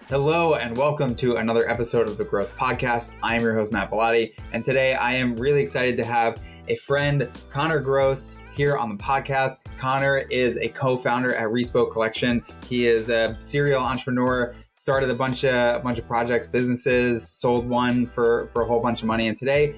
Hello and welcome to another episode of the Growth Podcast. I am your host, Matt Bellotti, and today I am really excited to have a friend, Connor Gross, here on the podcast. Connor is a co-founder at Respoke Collection. He is a serial entrepreneur, started a bunch of projects, businesses, sold one for a whole bunch of money, and today,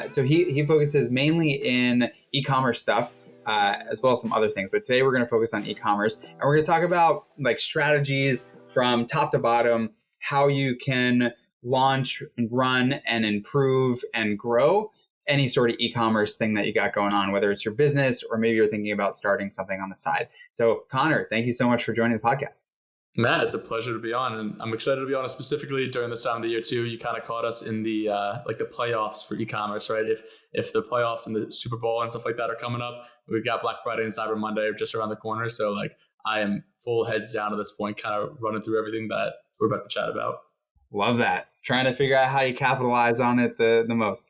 so he focuses mainly in e-commerce stuff. As well as some other things. But today we're going to focus on e-commerce, and we're going to talk about like strategies from top to bottom, how you can launch and run and improve and grow any sort of e-commerce thing that you got going on, whether it's your business or maybe you're thinking about starting something on the side. So Connor, thank you so much for joining the podcast. Matt, it's a pleasure to be on, and I'm excited to be on it specifically during this time of the year too. You kind of caught us in the the playoffs for e-commerce, right? If the playoffs and the Super Bowl and stuff like that are coming up, we've got Black Friday and Cyber Monday just around the corner. So I am full heads down at this point, kind of running through everything that we're about to chat about. Love that. Trying to figure out how you capitalize on it the most.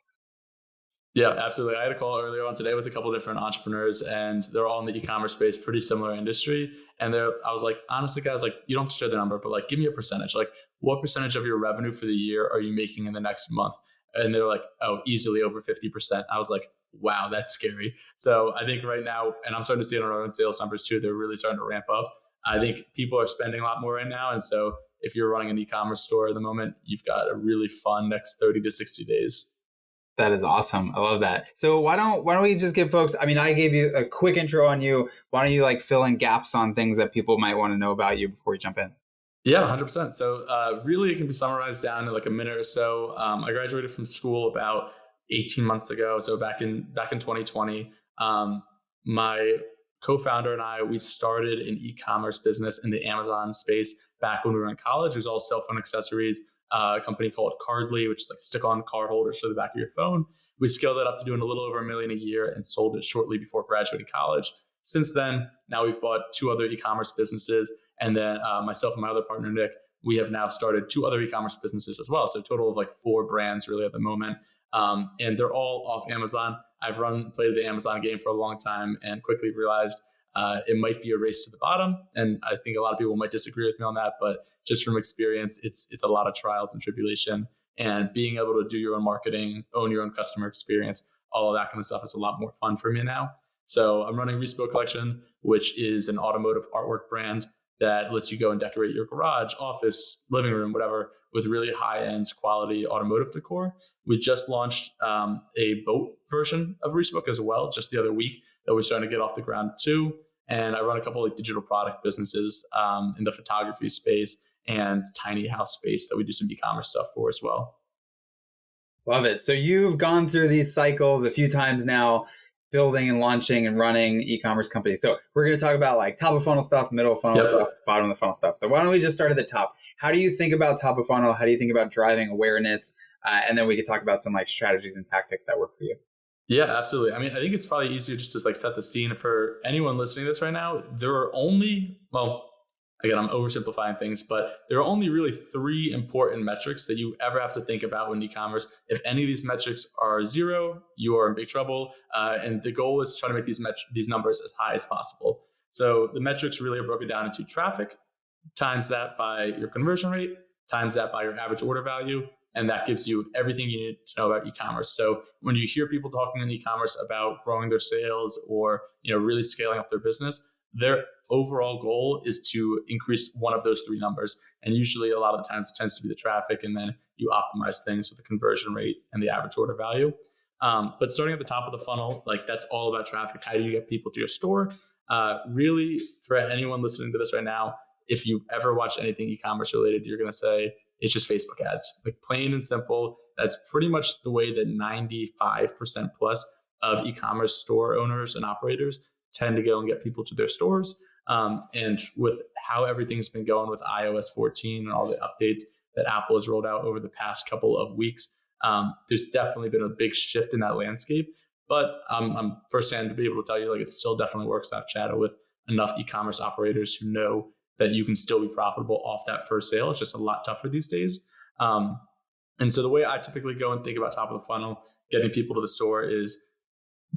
Yeah, absolutely. I had a call earlier on today with a couple of different entrepreneurs, and they're all in the e-commerce space, pretty similar industry. And I was like, honestly, guys, you don't have to share the number, but give me a percentage. What percentage of your revenue for the year are you making in the next month? And they're like, oh, easily over 50%. I was like, wow, that's scary. So I think right now, and I'm starting to see it on our own sales numbers too, they're really starting to ramp up. I think people are spending a lot more right now. And so if you're running an e-commerce store at the moment, you've got a really fun next 30 to 60 days. That is awesome. I love that. So why don't we just give folks, I gave you a quick intro on you. Why don't you fill in gaps on things that people might want to know about you before we jump in? Yeah, 100%. So really it can be summarized down in a minute or so. I graduated from school about 18 months ago. So back in 2020, my co-founder and I, we started an e-commerce business in the Amazon space back when we were in college. It was all cell phone accessories. A company called Cardly, which is stick-on card holders for the back of your phone. We scaled that up to doing a little over $1 million a year and sold it shortly before graduating college. Since then, now we've bought 2 other e-commerce businesses, and then myself and my other partner Nick, we have now started 2 other e-commerce businesses as well. So a total of 4 brands really at the moment, and they're all off Amazon. I've played the Amazon game for a long time and quickly realized it might be a race to the bottom. And I think a lot of people might disagree with me on that, but just from experience, it's a lot of trials and tribulation, and being able to do your own marketing, own your own customer experience, all of that kind of stuff is a lot more fun for me now. So I'm running Respoke Collection, which is an automotive artwork brand that lets you go and decorate your garage, office, living room, whatever, with really high-end quality automotive decor. We just launched a boat version of Respoke as well, just the other week, that we're starting to get off the ground too. And I run a couple of digital product businesses in the photography space and tiny house space that we do some e-commerce stuff for as well. Love it. So you've gone through these cycles a few times now, building and launching and running e-commerce companies. So we're going to talk about top of funnel stuff, middle of funnel stuff, bottom of the funnel stuff. So why don't we just start at the top? How do you think about top of funnel? How do you think about driving awareness? And then we could talk about some strategies and tactics that work for you. Yeah, absolutely. I think it's probably easier just to set the scene for anyone listening to this right now. There are only, again, I'm oversimplifying things, but there are only really 3 important metrics that you ever have to think about in e-commerce. If any of these metrics are 0, you are in big trouble. And the goal is to try to make these numbers as high as possible. So the metrics really are broken down into traffic, times that by your conversion rate, times that by your average order value. And that gives you everything you need to know about e-commerce. So when you hear people talking in e-commerce about growing their sales or really scaling up their business, their overall goal is to increase one of those 3 numbers. And usually a lot of the times it tends to be the traffic, and then you optimize things with the conversion rate and the average order value. But starting at the top of the funnel, that's all about traffic. How do you get people to your store? Really, for anyone listening to this right now, if you ever watch anything e-commerce related, you're going to say, it's just Facebook ads, plain and simple. That's pretty much the way that 95% plus of e-commerce store owners and operators tend to go and get people to their stores. And with how everything's been going with iOS 14 and all the updates that Apple has rolled out over the past couple of weeks, there's definitely been a big shift in that landscape. But I'm firsthand to be able to tell you, it still definitely works. I've chatted with enough e-commerce operators who know that you can still be profitable off that first sale. It's just a lot tougher these days. And so the way I typically go and think about top of the funnel, getting people to the store, is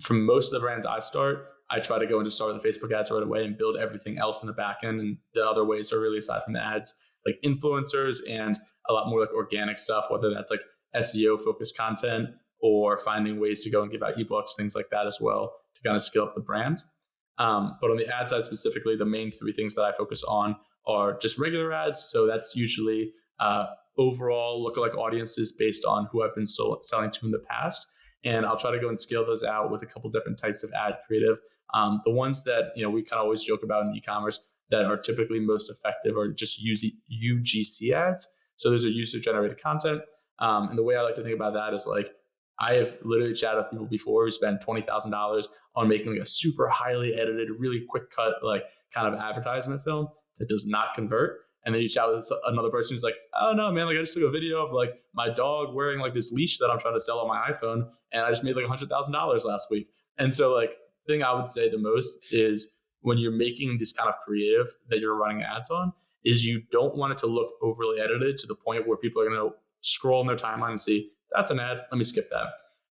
from most of the brands I start, I try to go and just start with the Facebook ads right away and build everything else in the back end. And the other ways are really, aside from the ads, like influencers and a lot more like organic stuff, whether that's like SEO focused content or finding ways to go and give out ebooks, things like that as well to kind of scale up the brand. But on the ad side specifically, the main three things that I focus on are just regular ads. So that's usually overall lookalike audiences based on who I've been selling to in the past. And I'll try to go and scale those out with a couple different types of ad creative. The ones that we kind of always joke about in e-commerce that are typically most effective are just UGC ads. So those are user generated content. And the way I like to think about that is like, I have literally chatted with people before who spend $20,000 on making like a super highly edited, really quick cut, like kind of advertisement film that does not convert. And then you chat with another person who's like, oh no, man, like I just took a video of like my dog wearing like this leash that I'm trying to sell on my iPhone. And I just made like $100,000 last week. And so like the thing I would say the most is when you're making this kind of creative that you're running ads on is you don't want it to look overly edited to the point where people are going to scroll in their timeline and see, that's an ad, let me skip that.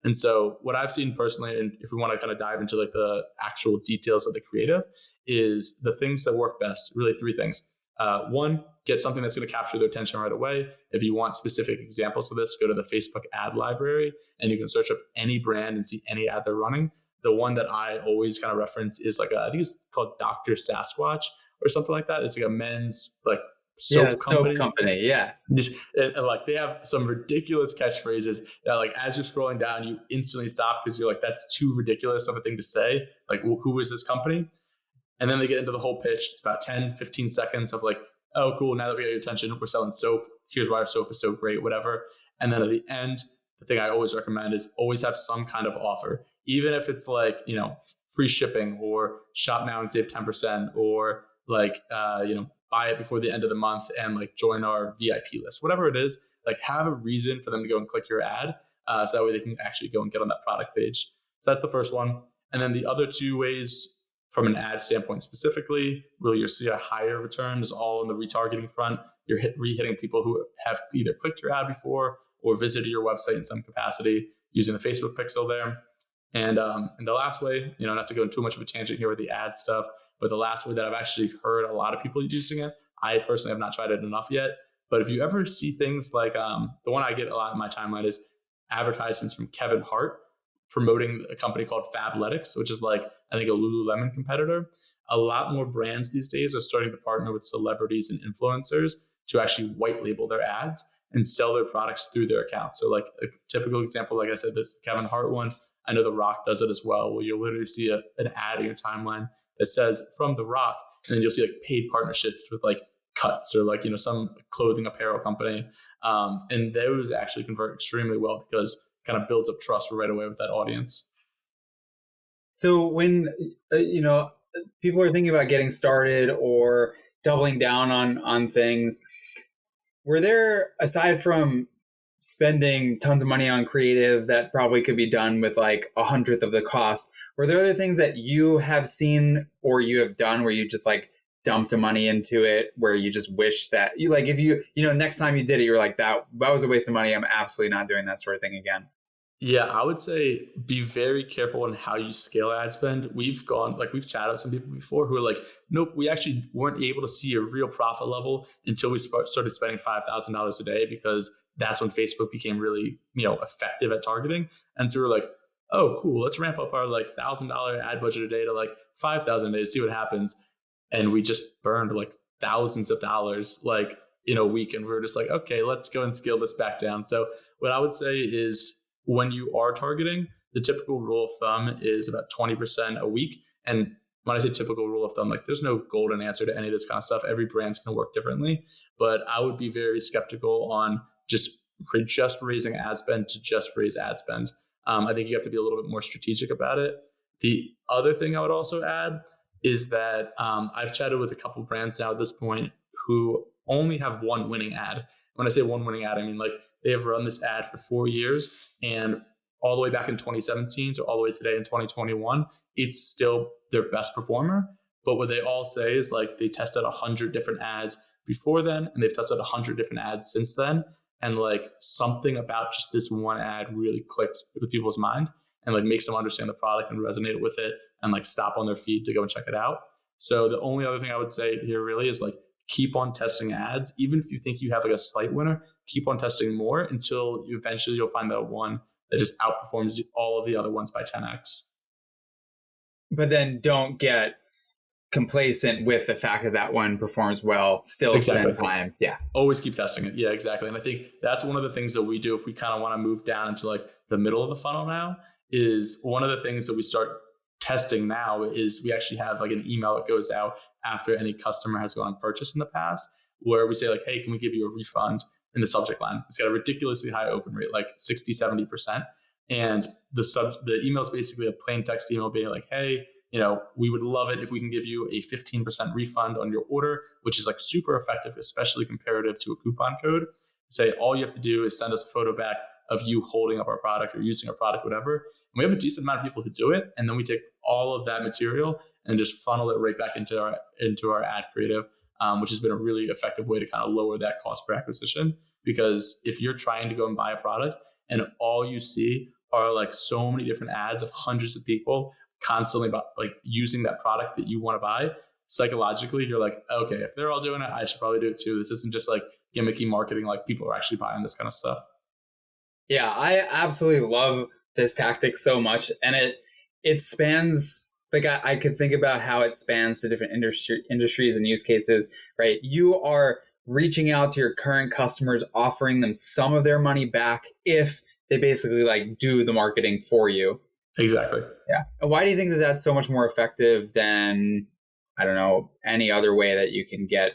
And so what I've seen personally, and if we want to kind of dive into like the actual details of the creative, is the things that work best, really three things. One, get something that's going to capture their attention right away. If you want specific examples of this, go to the Facebook ad library and you can search up any brand and see any ad they're running. The one that I always kind of reference is like, I think it's called Dr. Sasquatch or something like that. It's like a men's like soap company. Yeah. And like they have some ridiculous catchphrases that like as you're scrolling down, you instantly stop because you're like, that's too ridiculous of a thing to say. Like, who is this company? And then they get into the whole pitch. It's about 10, 15 seconds of like, oh, cool. Now that we got your attention, we're selling soap. Here's why our soap is so great, whatever. And then at the end, the thing I always recommend is always have some kind of offer, even if it's like, free shipping or shop now and save 10% or like, buy it before the end of the month and like join our VIP list, whatever it is, like have a reason for them to go and click your ad. So that way they can actually go and get on that product page. So that's the first one. And then the other two ways from an ad standpoint specifically, really you'll see a higher return is all on the retargeting front. You're re-hitting people who have either clicked your ad before or visited your website in some capacity using the Facebook pixel there. And the last way, not to go into too much of a tangent here with the ad stuff, but the last way that I've actually heard a lot of people using it, I personally have not tried it enough yet. But if you ever see things like the one I get a lot in my timeline is advertisements from Kevin Hart promoting a company called Fabletics, which is like, I think a Lululemon competitor. A lot more brands these days are starting to partner with celebrities and influencers to actually white label their ads and sell their products through their accounts. So like a typical example, like I said, this Kevin Hart one, I know The Rock does it as well, where you'll literally see an ad in your timeline that says from The Rock, and then you'll see like paid partnerships with like Cuts or like, some clothing apparel company. And those actually convert extremely well because it kind of builds up trust right away with that audience. So when, people are thinking about getting started or doubling down on things, were there, aside from spending tons of money on creative that probably could be done with like 1/100th of the cost, were there other things that you have seen or you have done where you just like dumped the money into it, where you just wish that you like, if you next time you did it, you were like, that was a waste of money, I'm absolutely not doing that sort of thing again? Yeah, I would say be very careful on how you scale ad spend. We've chatted with some people before who are like, nope, we actually weren't able to see a real profit level until we started spending $5,000 a day, because that's when Facebook became really, effective at targeting. And so we're like, oh, cool, let's ramp up our like $1,000 ad budget a day to like 5,000 a day to see what happens. And we just burned like thousands of dollars like in a week. And we were just like, okay, let's go and scale this back down. So what I would say is, when you are targeting, the typical rule of thumb is about 20% a week. And when I say typical rule of thumb, like there's no golden answer to any of this kind of stuff. Every brand's going to work differently, but I would be very skeptical on just raising ad spend to just raise ad spend. I think you have to be a little bit more strategic about it. The other thing I would also add is that I've chatted with a couple of brands now at this point who only have one winning ad. When I say one winning ad, I mean like they have run this ad for 4 years, and all the way back in 2017 to all the way today in 2021, it's still their best performer. But what they all say is like they tested 100 different ads before then, and they've tested 100 different ads since then. And like something about just this one ad really clicks with people's mind and like makes them understand the product and resonate with it and like stop on their feed to go and check it out. So the only other thing I would say here really is like keep on testing ads. Even if you think you have like a slight winner, keep on testing more until you'll find that one that just outperforms all of the other ones by 10x. But then don't get complacent with the fact that that one performs well. Still Exactly. spend time. Yeah. Always keep testing it. Yeah, exactly. And I think that's one of the things that we do if we kind of want to move down into like the middle of the funnel now, is one of the things that we start testing now is we actually have like an email that goes out after any customer has gone and purchased in the past, where we say like, hey, can we give you a refund in the subject line? It's got a ridiculously high open rate, like 60-70%. And the email is basically a plain text email being like, hey, we would love it if we can give you a 15% refund on your order, which is like super effective, especially comparative to a coupon code. Say all you have to do is send us a photo back of you holding up our product or using our product, whatever. And we have a decent amount of people who do it. And then we take all of that material and just funnel it right back into our ad creative, which has been a really effective way to kind of lower that cost per acquisition. Because if you're trying to go and buy a product and all you see are like so many different ads of hundreds of people constantly about like using that product that you want to buy, psychologically you're like, okay, if they're all doing it, I should probably do it too. This isn't just like gimmicky marketing, like people are actually buying this kind of stuff. Yeah, I absolutely love this tactic so much. And it spans, like I could think about how it spans to different industries and use cases, right? You are reaching out to your current customers, offering them some of their money back if they basically like do the marketing for you. Exactly. Yeah. And why do you think that that's so much more effective than, I don't know, any other way that you can get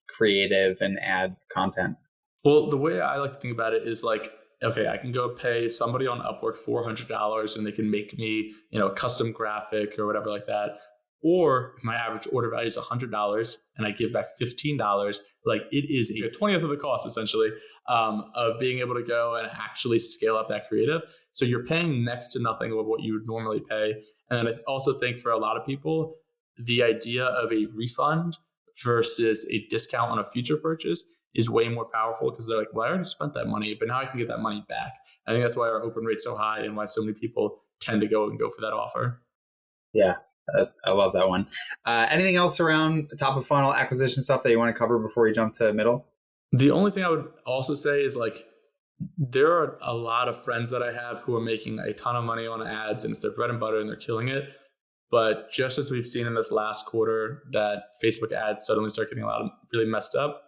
creative and add content? Well, the way I like to think about it is like, okay, I can go pay somebody on Upwork $400 and they can make me, a custom graphic or whatever like that. Or if my average order value is $100 and I give back $15, like it is a 20th of the cost essentially of being able to go and actually scale up that creative. So you're paying next to nothing of what you would normally pay. And I also think for a lot of people, the idea of a refund versus a discount on a future purchase is way more powerful, because they're like, well, I already spent that money, but now I can get that money back. I think that's why our open rate's so high and why so many people tend to go for that offer. Yeah, I love that one. Anything else around top of funnel acquisition stuff that you want to cover before we jump to middle? The only thing I would also say is like, there are a lot of friends that I have who are making a ton of money on ads and it's their bread and butter and they're killing it. But just as we've seen in this last quarter that Facebook ads suddenly start getting a lot of really messed up,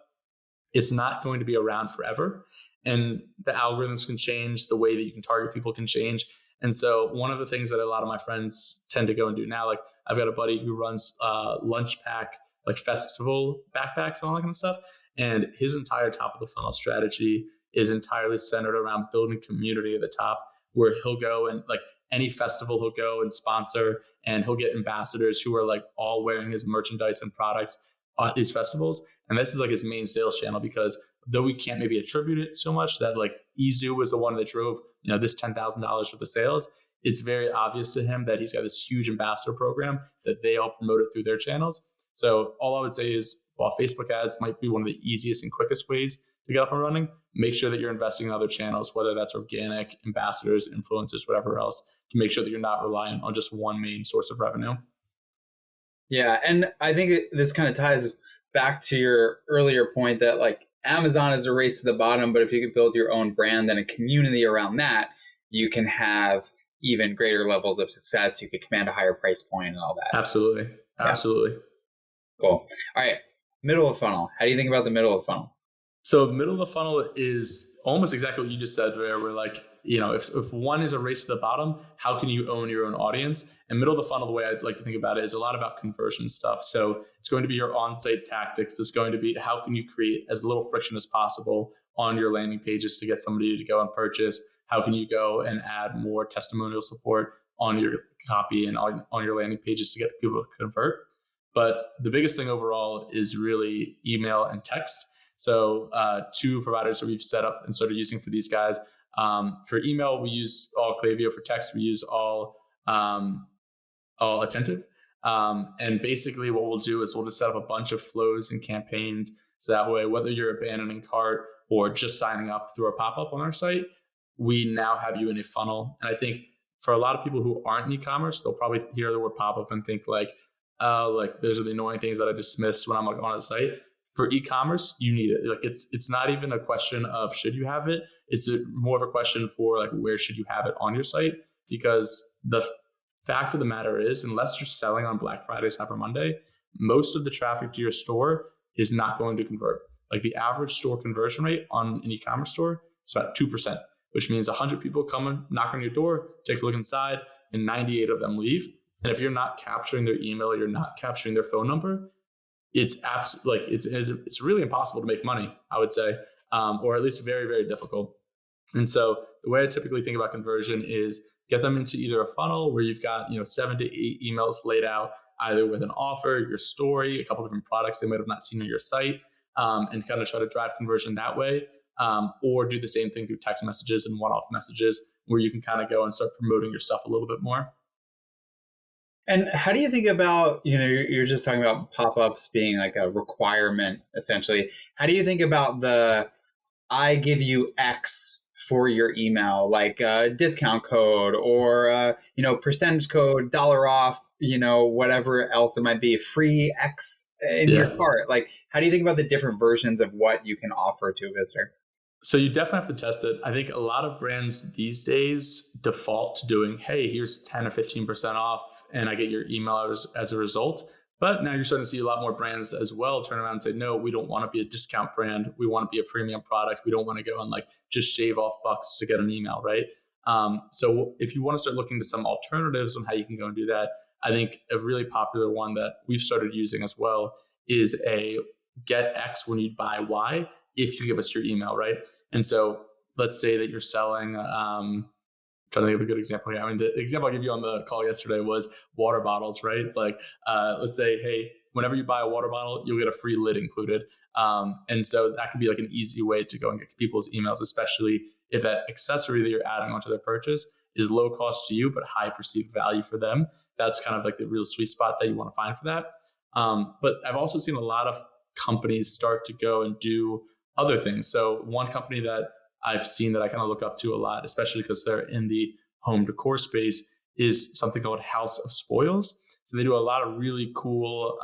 it's not going to be around forever. And the algorithms can change, the way that you can target people can change. And so one of the things that a lot of my friends tend to go and do now, like I've got a buddy who runs lunch pack, like festival backpacks and all that kind of stuff. And his entire top of the funnel strategy is entirely centered around building community at the top, where he'll go and like any festival he'll go and sponsor, and he'll get ambassadors who are like all wearing his merchandise and products at these festivals. And this is like his main sales channel, because though we can't maybe attribute it so much that like Izu was the one that drove, this $10,000 worth of sales, it's very obvious to him that he's got this huge ambassador program that they all promote it through their channels. So all I would say is, while Facebook ads might be one of the easiest and quickest ways to get up and running, make sure that you're investing in other channels, whether that's organic, ambassadors, influencers, whatever else, to make sure that you're not reliant on just one main source of revenue. Yeah. And I think this kind of ties back to your earlier point that like Amazon is a race to the bottom, but if you could build your own brand and a community around that, you can have even greater levels of success. You could command a higher price point and all that. Absolutely. Yeah. Absolutely. Cool. All right. Middle of funnel. How do you think about the middle of funnel? So middle of the funnel is almost exactly what you just said, where we're like, if one is a race to the bottom, how can you own your own audience? And middle of the funnel, the way I'd like to think about it is a lot about conversion stuff. So it's going to be your on-site tactics. It's going to be how can you create as little friction as possible on your landing pages to get somebody to go and purchase? How can you go and add more testimonial support on your copy and on your landing pages to get people to convert? But the biggest thing overall is really email and text. So two providers that we've set up and started using for these guys. For email, we use all Klaviyo. For text, we use all Attentive. And basically what we'll do is we'll just set up a bunch of flows and campaigns. So that way, whether you're abandoning cart or just signing up through a pop-up on our site, we now have you in a funnel. And I think for a lot of people who aren't in e-commerce, they'll probably hear the word pop-up and think like those are the annoying things that I dismissed when I'm like on a site. For e-commerce, you need it. Like it's not even a question of should you have it. It's more of a question for like where should you have it on your site, because the fact of the matter is, unless you're selling on Black Friday, Cyber Monday, most of the traffic to your store is not going to convert. Like the average store conversion rate on an e-commerce store is about 2%, which means 100 people come and knock on your door, take a look inside, and 98 of them leave. And if you're not capturing their email, you're not capturing their phone number, it's it's really impossible to make money, I would say, or at least very, very difficult. And so the way I typically think about conversion is get them into either a funnel where you've got 7 to 8 emails laid out, either with an offer, your story, a couple different products they might have not seen on your site, and kind of try to drive conversion that way, or do the same thing through text messages and one-off messages where you can kind of go and start promoting your stuff a little bit more. And how do you think about, you're just talking about pop-ups being like a requirement, essentially. How do you think about I give you X for your email, like a discount code or, percentage code, dollar off, whatever else it might be, free X in your cart? Like, how do you think about the different versions of what you can offer to a visitor? So you definitely have to test it. I think a lot of brands these days default to doing, hey, here's 10 or 15% off, and I get your email as a result. But now you're starting to see a lot more brands as well turn around and say, no, we don't want to be a discount brand. We want to be a premium product. We don't want to go and like just shave off bucks to get an email, right? So if you want to start looking to some alternatives on how you can go and do that, I think a really popular one that we've started using as well is a get X when you buy Y if you give us your email, right? And so let's say that you're selling, trying to think of a good example here. I mean, the example I gave you on the call yesterday was water bottles, right? It's like, let's say, hey, whenever you buy a water bottle, you'll get a free lid included. And so that could be like an easy way to go and get people's emails, especially if that accessory that you're adding onto their purchase is low cost to you, but high perceived value for them. That's kind of like the real sweet spot that you want to find for that. But I've also seen a lot of companies start to go and do other things. So one company that I've seen that I kind of look up to a lot, especially because they're in the home decor space, is something called House of Spoils. So they do a lot of really cool,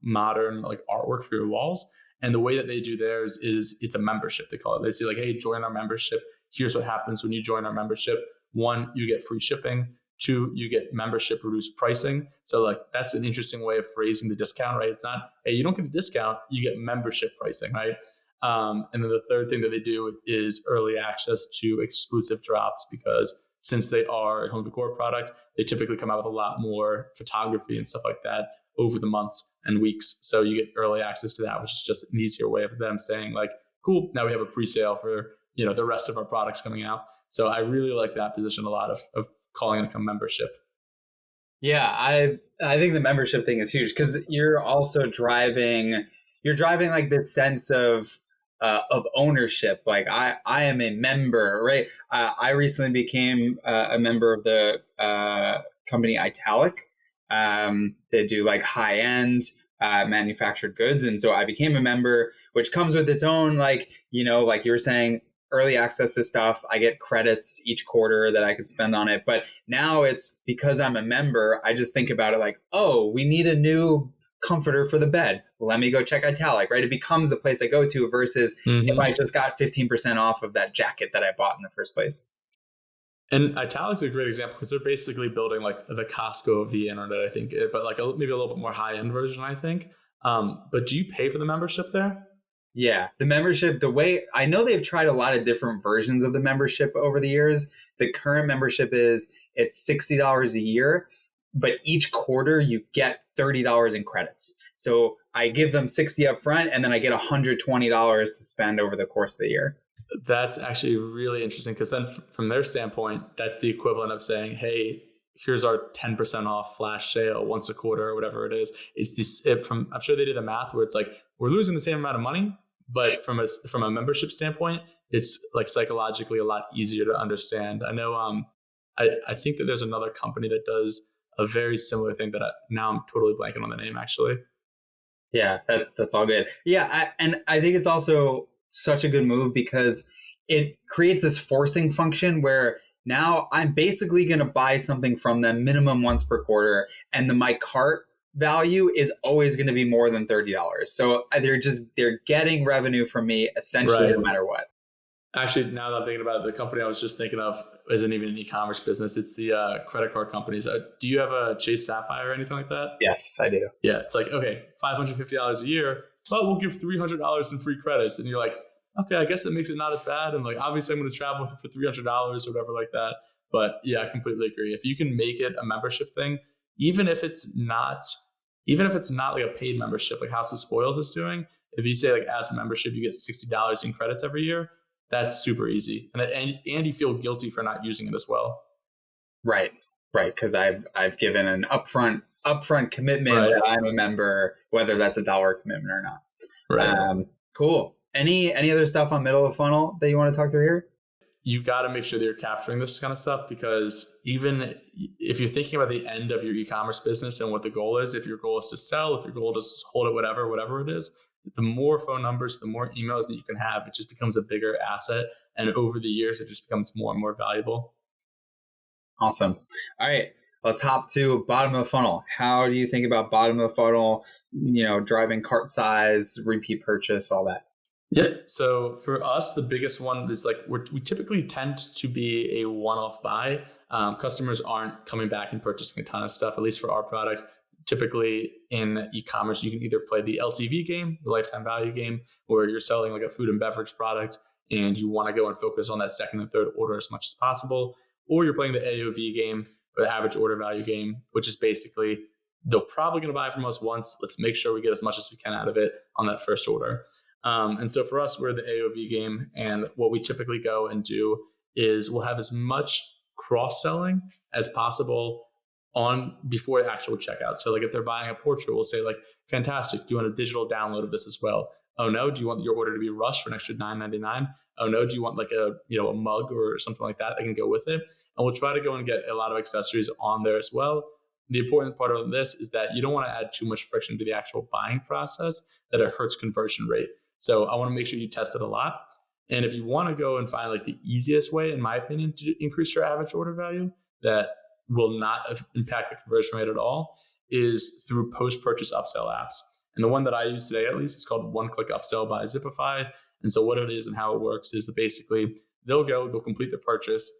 modern like artwork for your walls. And the way that they do theirs is it's a membership. They call it. They say like, hey, join our membership. Here's what happens when you join our membership. 1, you get free shipping. 2, you get membership reduced pricing. So like that's an interesting way of phrasing the discount, right? It's not, hey, you don't get a discount, you get membership pricing, right? And then the third thing that they do is early access to exclusive drops, because since they are a home decor product, they typically come out with a lot more photography and stuff like that over the months and weeks. So you get early access to that, which is just an easier way of them saying like, cool, now we have a pre-sale for, the rest of our products coming out. So I really like that position a lot of calling it a membership. Yeah, I think the membership thing is huge because you're also driving like this sense of ownership. Like I am a member, right? I recently became a member of the company Italic. They do like high end manufactured goods, and so I became a member, which comes with its own like like you were saying, early access to stuff. I get credits each quarter that I could spend on it. But now it's because I'm a member, I just think about it like, oh, we need a new comforter for the bed. Let me go check Italic, right? It becomes the place I go to versus if I just got 15% off of that jacket that I bought in the first place. And Italic's a great example because they're basically building like the Costco of the internet, I think, but like maybe a little bit more high-end version, I think. But do you pay for the membership there? Yeah, the membership, the way I know they've tried a lot of different versions of the membership over the years. The current membership it's $60 a year, but each quarter you get $30 in credits. So I give them $60 up front and then I get $120 to spend over the course of the year. That's actually really interesting because then from their standpoint, that's the equivalent of saying, hey, here's our 10% off flash sale once a quarter or whatever it is. It's this I'm sure they did the math where it's like, we're losing the same amount of money, but from a membership standpoint, it's like psychologically a lot easier to understand. I know I think that there's another company that does a very similar thing that now I'm totally blanking on the name actually. Yeah, that's all good. Yeah, and I think it's also such a good move because it creates this forcing function where now I'm basically going to buy something from them minimum once per quarter, and then my cart value is always going to be more than $30. So they're getting revenue from me essentially Right. no matter what. Actually, now that I'm thinking about it, the company I was just thinking of isn't even an e-commerce business. It's the credit card companies. Do you have a Chase Sapphire or anything like that? Yes, I do. Yeah, it's like, okay, $550 a year, but we'll give $300 in free credits. And you're like, okay, I guess that makes it not as bad. And like, obviously I'm going to travel for $300 or whatever like that. But yeah, I completely agree. If you can make it a membership thing, even if it's not like a paid membership, like House of Spoils is doing, if you say like as a membership, you get $60 in credits every year, that's super easy. And you feel guilty for not using it as well. Right. Because I've given an upfront commitment Right. that I'm a member, whether that's a dollar commitment or not. Right. Cool. Any other stuff on middle of the funnel that you want to talk through here? You got to make sure that you're capturing this kind of stuff, because even if you're thinking about the end of your e-commerce business and what the goal is, if your goal is to sell, if your goal is to hold it, whatever it is, the more phone numbers, the more emails that you can have, it just becomes a bigger asset. And over the years, it just becomes more and more valuable. Awesome. All right. Let's hop to bottom of the funnel. How do you think about bottom of the funnel, driving cart size, repeat purchase, all that? Yeah. So for us, the biggest one is like we typically tend to be a one-off buy. Customers aren't coming back and purchasing a ton of stuff, at least for our product. Typically in e-commerce, you can either play the LTV game, the lifetime value game, where you're selling like a food and beverage product and you want to go and focus on that second and third order as much as possible. Or you're playing the AOV game, or the average order value game, which is basically they're probably going to buy from us once. Let's make sure we get as much as we can out of it on that first order. And so for us, we're the AOV game. And what we typically go and do is we'll have as much cross-selling as possible on before the actual checkout. So like if they're buying a portrait, we'll say like, fantastic, do you want a digital download of this as well? Oh no, do you want your order to be rushed for an extra $9.99? Oh no, do you want like a mug or something like that can go with it? And we'll try to go and get a lot of accessories on there as well. The important part of this is that you don't want to add too much friction to the actual buying process that it hurts conversion rate. So I want to make sure you test it a lot. And if you want to go and find like the easiest way, in my opinion, to increase your average order value that will not impact the conversion rate at all, is through post-purchase upsell apps. And the one that I use today, at least, is called One Click Upsell by Zipify. And so what it is and how it works is that basically they'll complete the purchase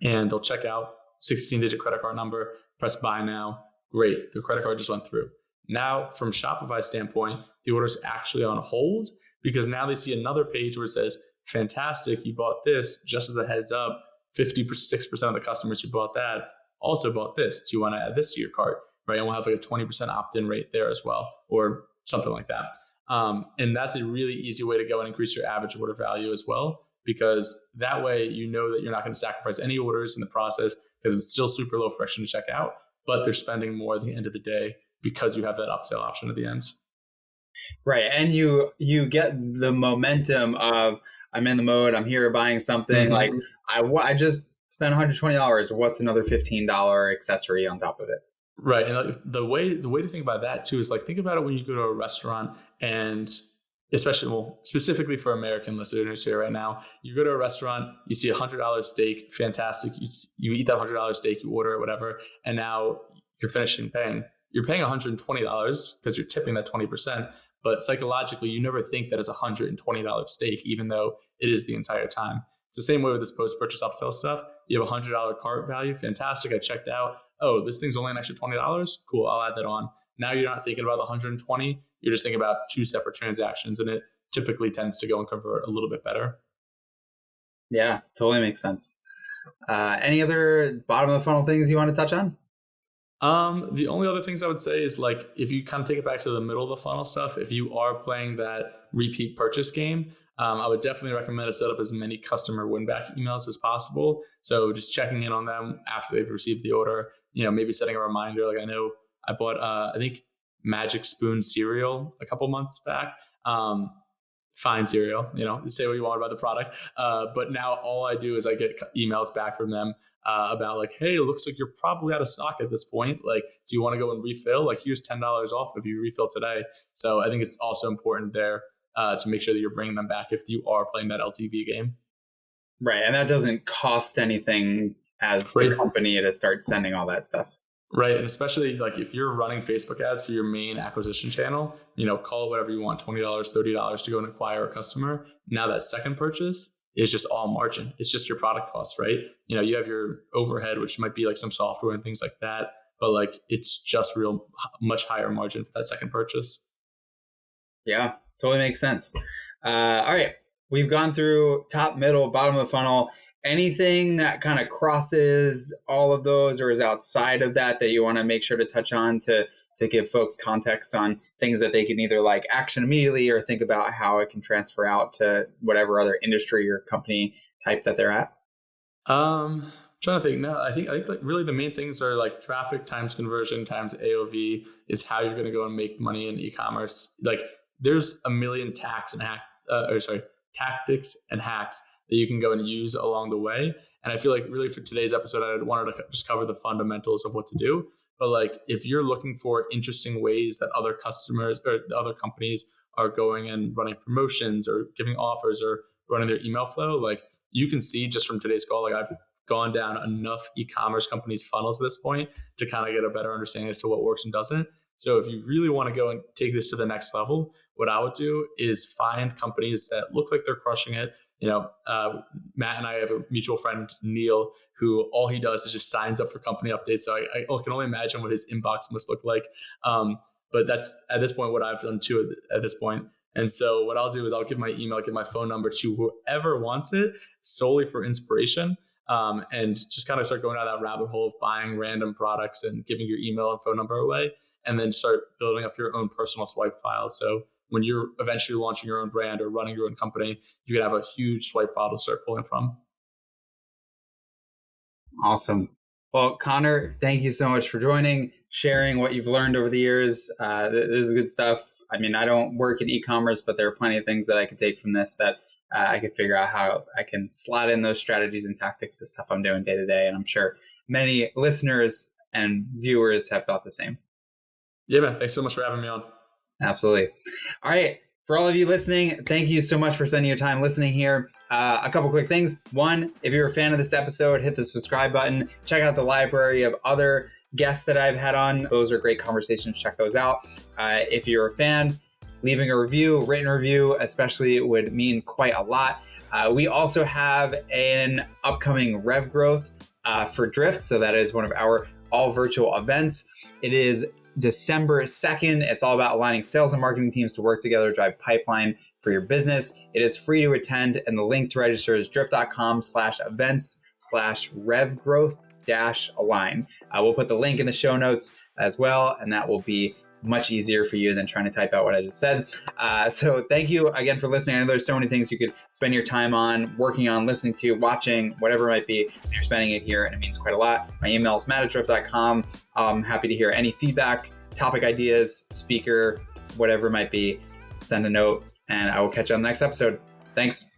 and they'll check out, 16-digit credit card number, press buy now. Great, the credit card just went through. Now, from Shopify standpoint, the order is actually on hold because now they see another page where it says, fantastic, you bought this. Just as a heads up, 56% of the customers who bought that also bought this. Do you want to add this to your cart? Right, and we'll have like a 20% opt-in rate there as well, or something like that. And that's a really easy way to go and increase your average order value as well, because that way you know that you're not going to sacrifice any orders in the process because it's still super low friction to check out, but they're spending more at the end of the day because you have that upsell option at the end. Right, and you get the momentum of I'm in the mode, I'm here buying something. Like I just spent $120. What's another $15 accessory on top of it? Right. And the way to think about that too is like, think about it when you go to a restaurant, and especially, specifically for American listeners here right now, you go to a restaurant, you see $100 steak, fantastic. You eat that $100 steak, you order it, whatever. And now you're finishing paying. You're paying $120 because you're tipping that 20%. But psychologically, you never think that it's a $120 steak, even though it is the entire time. It's the same way with this post-purchase upsell stuff. You have a $100 cart value. Fantastic. I checked out. Oh, this thing's only an extra $20. Cool. I'll add that on. Now you're not thinking about the 120. You're just thinking about two separate transactions, and it typically tends to go and convert a little bit better. Yeah, totally makes sense. Any other bottom of the funnel things you want to touch on? The only other things I would say is like, if you kind of take it back to the middle of the funnel stuff, if you are playing that repeat purchase game, I would definitely recommend to set up as many customer win back emails as possible. So just checking in on them after they've received the order, maybe setting a reminder. Like I know I bought, I think Magic Spoon cereal a couple months back. Fine cereal, say what you want about the product. But now all I do is I get emails back from them about like, hey, it looks like you're probably out of stock at this point. Like, do you want to go and refill? Like, here's $10 off if you refill today. So I think it's also important there to make sure that you're bringing them back if you are playing that LTV game. Right. And that doesn't cost anything as the company to start sending all that stuff. Right. And especially like if you're running Facebook ads for your main acquisition channel, call it whatever you want, $20, $30 to go and acquire a customer. Now that second purchase is just all margin. It's just your product cost, right? You have your overhead, which might be like some software and things like that, but like it's just real much higher margin for that second purchase. Yeah, totally makes sense. All right. We've gone through top, middle, bottom of the funnel. Anything that kind of crosses all of those or is outside of that you want to make sure to touch on to give folks context on things that they can either like action immediately or think about how it can transfer out to whatever other industry or company type that they're at? Trying to think. No, I think like really the main things are like traffic times conversion times AOV is how you're going to go and make money in e-commerce. Like there's a million tactics and hacks that you can go and use along the way. And I feel like really for today's episode, I wanted to just cover the fundamentals of what to do. But like if you're looking for interesting ways that other customers or other companies are going and running promotions or giving offers or running their email flow, like you can see just from today's call, like I've gone down enough e-commerce companies' funnels at this point to kind of get a better understanding as to what works and doesn't. So if you really want to go and take this to the next level, what I would do is find companies that look like they're crushing it. Matt and I have a mutual friend, Neil, who all he does is just signs up for company updates. So I can only imagine what his inbox must look like. But that's at this point what I've done too at this point. And so what I'll do is I'll give my email, give my phone number to whoever wants it solely for inspiration. And just kind of start going down that rabbit hole of buying random products and giving your email and phone number away, and then start building up your own personal swipe file. So when you're eventually launching your own brand or running your own company, you can have a huge swipe file to start pulling from. Awesome. Well, Connor, thank you so much for joining, sharing what you've learned over the years. This is good stuff. I mean, I don't work in e-commerce, but there are plenty of things that I could take from this that I could figure out how I can slot in those strategies and tactics to stuff I'm doing day to day. And I'm sure many listeners and viewers have thought the same. Yeah, man. Thanks so much for having me on. Absolutely. All right. For all of you listening, thank you so much for spending your time listening here. A couple quick things. One, if you're a fan of this episode, hit the subscribe button. Check out the library of other guests that I've had on. Those are great conversations. Check those out. If you're a fan, leaving a written review especially would mean quite a lot. We also have an upcoming Rev Growth for Drift. So that is one of our all virtual events. It is December 2nd. It's all about aligning sales and marketing teams to work together to drive pipeline for your business. It is free to attend, and the link to register is drift.com/events/revgrowth-align. We'll put the link in the show notes as well, and that will be much easier for you than trying to type out what I just said. So thank you again for listening. I know there's so many things you could spend your time on, working on, listening to, watching, whatever it might be. You're spending it here, and it means quite a lot. My email is matt@drift.com. I'm happy to hear any feedback, topic ideas, speaker, whatever it might be. Send a note, and I will catch you on the next episode. Thanks.